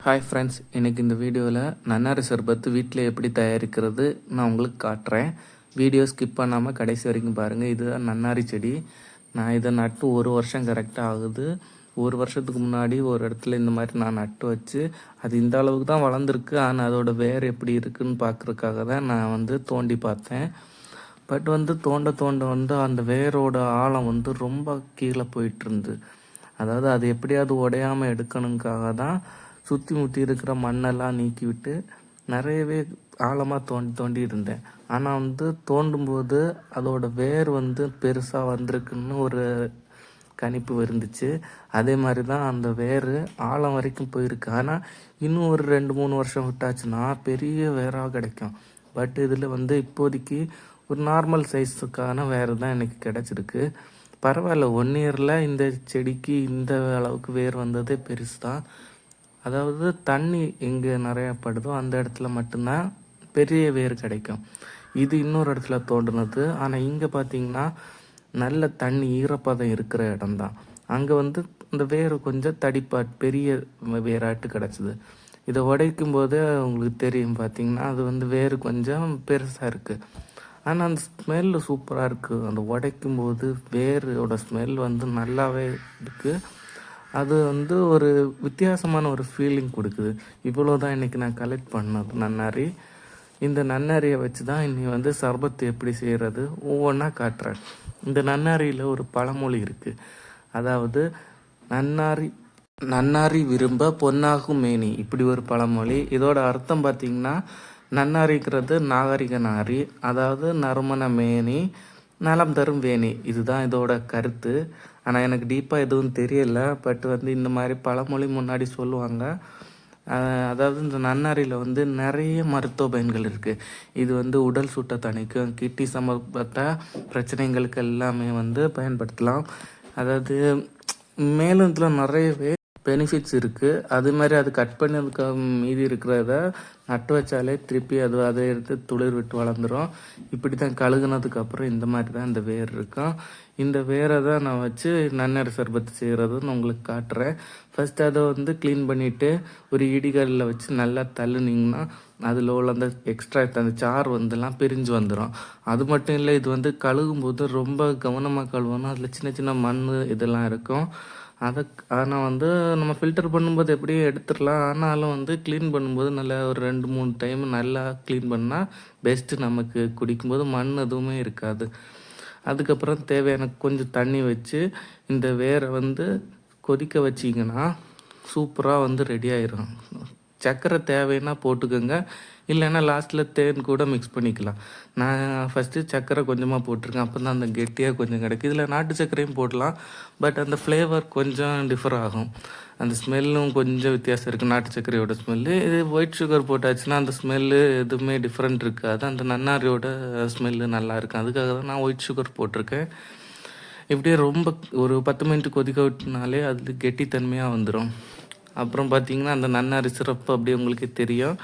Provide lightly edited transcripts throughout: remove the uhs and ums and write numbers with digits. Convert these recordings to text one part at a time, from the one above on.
Hi friends, எனக்கு இந்த வீடியோவில் நன்னாரி சர்பத்து வீட்டில் எப்படி தயாரிக்கிறது நான் உங்களுக்கு காட்டுறேன். வீடியோ ஸ்கிப் பண்ணாமல் கடைசி வரைக்கும் பாருங்கள். இதுதான் நன்னாரி செடி. நான் இதை நட்டு 1 வருஷம் கரெக்டாக ஆகுது. 1 வருஷத்துக்கு முன்னாடி ஒரு இடத்துல இந்த மாதிரி நான் நட்டு வச்சு அது இந்த அளவுக்கு தான் வளர்ந்துருக்கு. ஆனால் அதோட வேர் எப்படி இருக்குன்னு பார்க்குறதுக்காக தான் நான் தோண்டி பார்த்தேன். பட் தோண்ட தோண்ட அந்த வேரோட ஆழம் ரொம்ப கீழே போயிட்டு இருந்து. அதாவது அது எப்படியாவது உடையாமல் எடுக்கணுங்காக தான் சுற்றி முற்றி இருக்கிற மண்ணெல்லாம் நீக்கிவிட்டு நிறையவே ஆழமாக தோண்டி இருந்தேன். ஆனால் தோண்டும்போது அதோட வேர் பெருசாக வந்திருக்குன்னு ஒரு கணிப்பு இருந்துச்சு. அதே மாதிரி தான் அந்த வேர் ஆழம் வரைக்கும் போயிருக்கு. ஆனால் இன்னும் ஒரு 2-3 வருஷம் விட்டாச்சுன்னா பெரிய வேராக கிடைக்கும். பட் இதில் இப்போதைக்கு ஒரு நார்மல் சைஸுக்கான வேர் தான் எனக்கு கிடச்சிருக்கு. பரவாயில்ல, 1 இயரில் இந்த செடிக்கு இந்த அளவுக்கு வேர் வந்ததே பெருசு தான். அதாவது தண்ணி எங்கே நிறையா படுதோ அந்த இடத்துல மட்டும்தான் பெரிய வேர் கிடைக்கும். இது இன்னொரு இடத்துல தோன்றுனது. ஆனால் இங்கே பார்த்தீங்கன்னா நல்ல தண்ணி ஈரப்பதம் இருக்கிற இடம்தான். அங்கே இந்த வேர் கொஞ்சம் பெரிய வேராட்டு கிடச்சிது. இதை உடைக்கும் போது உங்களுக்கு தெரியும். பார்த்தீங்கன்னா அது வேர் கொஞ்சம் பெருசாக இருக்குது. ஆனால் அந்த ஸ்மெல்லு சூப்பராக இருக்குது. அந்த உடைக்கும் போது வேரோட ஸ்மெல் நல்லாவே இருக்குது. அது ஒரு வித்தியாசமான ஒரு ஃபீலிங் கொடுக்குது. இவ்வளோ தான் இன்றைக்கி நான் கலெக்ட் பண்ணது நன்னாரி. இந்த நன்னாரியை வச்சு தான் இன்னி சர்பத்து எப்படி செய்கிறது ஒவ்வொன்றா காட்டுறேன். இந்த நன்னாரியில் ஒரு பழமொழி இருக்குது. அதாவது நன்னாரி விரும்ப பொன்னாகும் மேனி, இப்படி ஒரு பழமொழி. இதோட அர்த்தம் பார்த்திங்கன்னா நன்னாரிங்கிறது நாகரிக நாரி, அதாவது நறுமண மேனி, நலம் தரும் வேணி. இதுதான் இதோட கருத்து. ஆனால் எனக்கு டீப்பாக எதுவும் தெரியலை. பட் இந்த மாதிரி பழமொழி முன்னாடி சொல்லுவாங்க. அதாவது இந்த நன்னாரியில் நிறைய மருத்துவ பயன்கள் இருக்குது. இது உடல் சூட்டை தணிக்கும், கிட்னி சம்பந்தப்பட்ட பிரச்சனைகளுக்கு எல்லாமே பயன்படுத்தலாம். அதாவது மேலும் இதில் நிறையவே பெனிஃபிட்ஸ் இருக்குது. அது மாதிரி அது கட் பண்ணதுக்கு மீதி இருக்கிறத நட்டு வச்சாலே திருப்பி அதை எடுத்து துளிர் விட்டு வளர்ந்துடும். இப்படி தான் கழுகுனதுக்கப்புறம் இந்த மாதிரி தான் இந்த வேர் இருக்கும். இந்த வேரை தான் நான் வச்சு நன்னாரி சர்பத்து செய்கிறதுன்னு உங்களுக்கு காட்டுறேன். ஃபஸ்ட்டு அதை க்ளீன் பண்ணிவிட்டு ஒரு இடிகல்லில் வச்சு நல்லா தள்ளுனிங்கன்னா அதில் உள்ள அந்த எக்ஸ்ட்ரா அந்த சார் பிரிஞ்சு வந்துடும். அது மட்டும் இல்லை, இது கழுகும்போது ரொம்ப கவனமாக கழுவணும். அதில் சின்ன சின்ன மண் இதெல்லாம் இருக்கும். ஆனால் நம்ம ஃபில்டர் பண்ணும்போது எப்படியும் எடுத்துடலாம். ஆனாலும் க்ளீன் பண்ணும்போது நல்லா ஒரு 2-3 டைம் நல்லா க்ளீன் பண்ணால் பெஸ்ட்டு. நமக்கு குடிக்கும்போது மண் எதுவுமே இருக்காது. அதுக்கப்புறம் தேவையான கொஞ்சம் தண்ணி வச்சு இந்த வேரை கொதிக்க வச்சிங்கன்னா சூப்பராக ரெடி ஆயிரும். சர்க்கரை தேவைன்னா போட்டுக்கோங்க, இல்லைன்னா லாஸ்ட்டில் தேன் கூட மிக்ஸ் பண்ணிக்கலாம். நான் ஃபஸ்ட்டு சர்க்கரை கொஞ்சமாக போட்டிருக்கேன். அப்போ தான் அந்த கெட்டியாக கொஞ்சம் கிடைக்கும். இதில் நாட்டு சர்க்கரையும் போடலாம். பட் அந்த ஃப்ளேவர் கொஞ்சம் டிஃபர் ஆகும். அந்த ஸ்மெல்லும் கொஞ்சம் வித்தியாசம் இருக்குது நாட்டு சர்க்கரையோட ஸ்மெல்லு. இது ஒயிட் சுகர் போட்டாச்சுன்னா அந்த ஸ்மெல்லு எதுவுமே டிஃப்ரெண்ட் இருக்காது. அந்த நன்னாரியோட ஸ்மெல்லு நல்லா இருக்கும். அதுக்காக தான் நான் ஒயிட் சுகர் போட்டிருக்கேன். இப்படியே ரொம்ப ஒரு 10 மினிட் கொதிக்க விட்டுனாலே அது கெட்டித்தன்மையாக வந்துடும். அப்புறம் பார்த்திங்கன்னா அந்த நன்னாரி சிறப்பு அப்படியே உங்களுக்கு தெரியும்.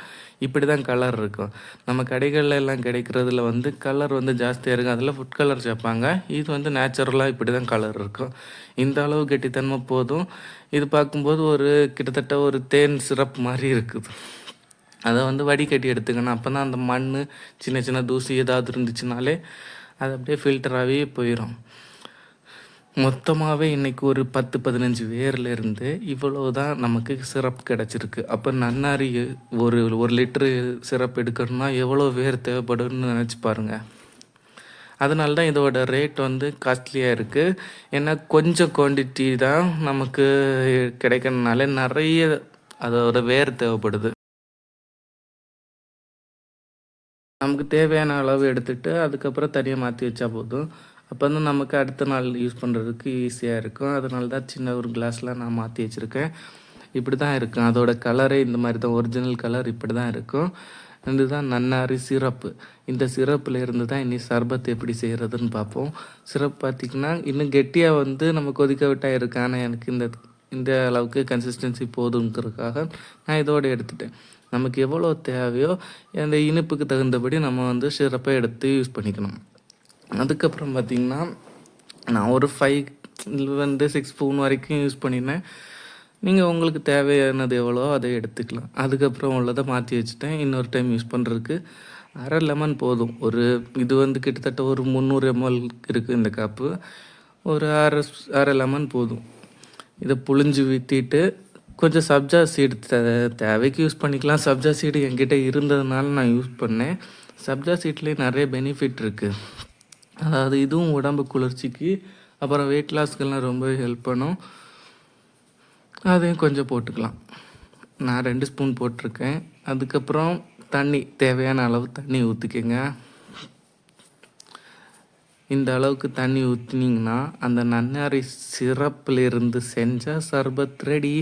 இப்படி தான் கலர் இருக்கும். நம்ம கடைகளில் எல்லாம் கிடைக்கிறதுல கலர் ஜாஸ்தியாக இருக்கும். அதில் ஃபுட் கலர் சேர்ப்பாங்க. இது நேச்சுரலாக இப்படி தான் கலர் இருக்கும். இந்த அளவு கெட்டித்தன்மை போதும். இது பார்க்கும்போது ஒரு கிட்டத்தட்ட ஒரு தேன் சிரப் மாதிரி இருக்குது. அதை வடிகட்டி எடுத்துக்கணும். அப்போ தான் அந்த மண் சின்ன சின்ன தூசி ஏதாவது இருந்துச்சுனாலே அது அப்படியே ஃபில்டராகவே போயிடும். மொத்தமாகவே இன்றைக்கி ஒரு 10-15 வேர்லேருந்து இவ்வளோ தான் நமக்கு சிரப் கிடச்சிருக்கு. அப்போ நன்னாரி ஒரு லிட்டரு சிரப் எடுக்கணும்னா எவ்வளோ வேர் தேவைப்படும்னு நினச்சி பாருங்கள். அதனால தான் இதோட ரேட் காஸ்ட்லியாக இருக்குது. ஏன்னா கொஞ்சம் குவான்டிட்டி தான் நமக்கு கிடைக்கிறதுனால நிறைய அதோட வேர் தேவைப்படுது. நமக்கு தேவையான அளவு எடுத்துகிட்டு அதுக்கப்புறம் தனியாக மாற்றி வச்சா போதும். அப்போ நமக்கு அடுத்த நாள் யூஸ் பண்ணுறதுக்கு ஈஸியாக இருக்கும். அதனால தான் சின்ன ஒரு கிளாஸில் நான் மாற்றி வச்சுருக்கேன். இப்படி தான் இருக்கும். அதோட கலரே இந்த மாதிரி தான், ஒரிஜினல் கலர் இப்படி தான் இருக்கும். இதுதான் நன்னாரி சிரப்பு. இந்த சிரப்பில் இருந்து தான் இனி சர்பத் எப்படி செய்கிறதுன்னு பார்ப்போம். சிரப் பார்த்திங்கன்னா இன்னும் கெட்டியாக நம்ம கொதிக்க விட்டால் இருக்கு. ஆனால் எனக்கு இந்த அளவுக்கு கன்சிஸ்டன்சி போதுங்கிறதுக்காக நான் இதோடு எடுத்துட்டேன். நமக்கு எவ்வளோ தேவையோ அந்த இனிப்புக்கு தகுந்தபடி நம்ம சிரப்பை எடுத்து யூஸ் பண்ணிக்கணும். அதுக்கப்புறம் பார்த்திங்கன்னா நான் ஒரு 5-6 ஸ்பூன் வரைக்கும் யூஸ் பண்ணினேன். நீங்கள் உங்களுக்கு தேவையானது எவ்வளோ அதை எடுத்துக்கலாம். அதுக்கப்புறம் உள்ளதை மாற்றி வச்சுட்டேன். இன்னொரு டைம் யூஸ் பண்ணுறதுக்கு அரை லெமன் போதும். இது கிட்டத்தட்ட ஒரு 300 ml இருக்குது இந்த கப்பு. ஒரு அரை லெமன் போதும். இதை புழிஞ்சு ஊற்றிட்டு கொஞ்சம் சப்ஜா சீடு தேவைக்கு யூஸ் பண்ணிக்கலாம். சப்ஜா சீடு என்கிட்ட இருந்ததுனால நான் யூஸ் பண்ணேன். சப்ஜா சீட்லேயே நிறைய பெனிஃபிட் இருக்குது. அதாவது இதுவும் உடம்பு குளிர்ச்சிக்கு அப்புறம் வெயிட் லாஸ்க்கெல்லாம் ரொம்ப ஹெல்ப் பண்ணும். அதையும் கொஞ்சம் போட்டுக்கலாம். நான் 2 ஸ்பூன் போட்டிருக்கேன். அதுக்கப்புறம் தண்ணி, தேவையான அளவு தண்ணி ஊற்றிக்கங்க. இந்த அளவுக்கு தண்ணி ஊற்றினீங்கன்னா அந்த நன்னாரி சிரப்பிலிருந்து செஞ்ச சர்பத் ரெடி.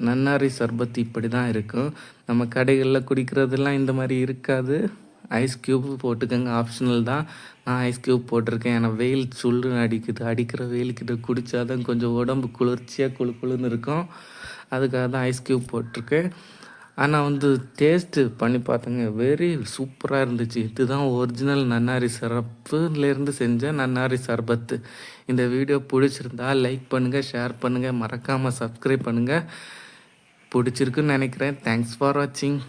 நன்னாரி சர்பத் இப்படி தான் இருக்கும். நம்ம கடைகளில் குடிக்கிறதெல்லாம் இந்த மாதிரி இருக்காது. ஐஸ் க்யூப் போட்டுக்கோங்க, ஆப்ஷனல் தான். நான் ஐஸ் க்யூப் போட்டிருக்கேன். ஏன்னா வெயில் சுள்ளுன்னு அடிக்குது. அடிக்கிற வெயிலுக்கு இதை குடித்தா தான் கொஞ்சம் உடம்பு குளிர்ச்சியாக குளுன்னு இருக்கும். அதுக்காக தான் ஐஸ் க்யூப் போட்டிருக்கேன். ஆனால் டேஸ்ட்டு பண்ணி பார்த்தேங்க, வெரி சூப்பராக இருந்துச்சு. இதுதான் ஒரிஜினல் நன்னாரி சிரப்புலேருந்து செஞ்ச நன்னாரி சர்பத்து. இந்த வீடியோ பிடிச்சிருந்தா லைக் பண்ணுங்கள், ஷேர் பண்ணுங்கள், மறக்காமல் சப்ஸ்கிரைப் பண்ணுங்கள். பிடிச்சிருக்குன்னு நினைக்கிறேன். தேங்க்ஸ் ஃபார் வாட்சிங்.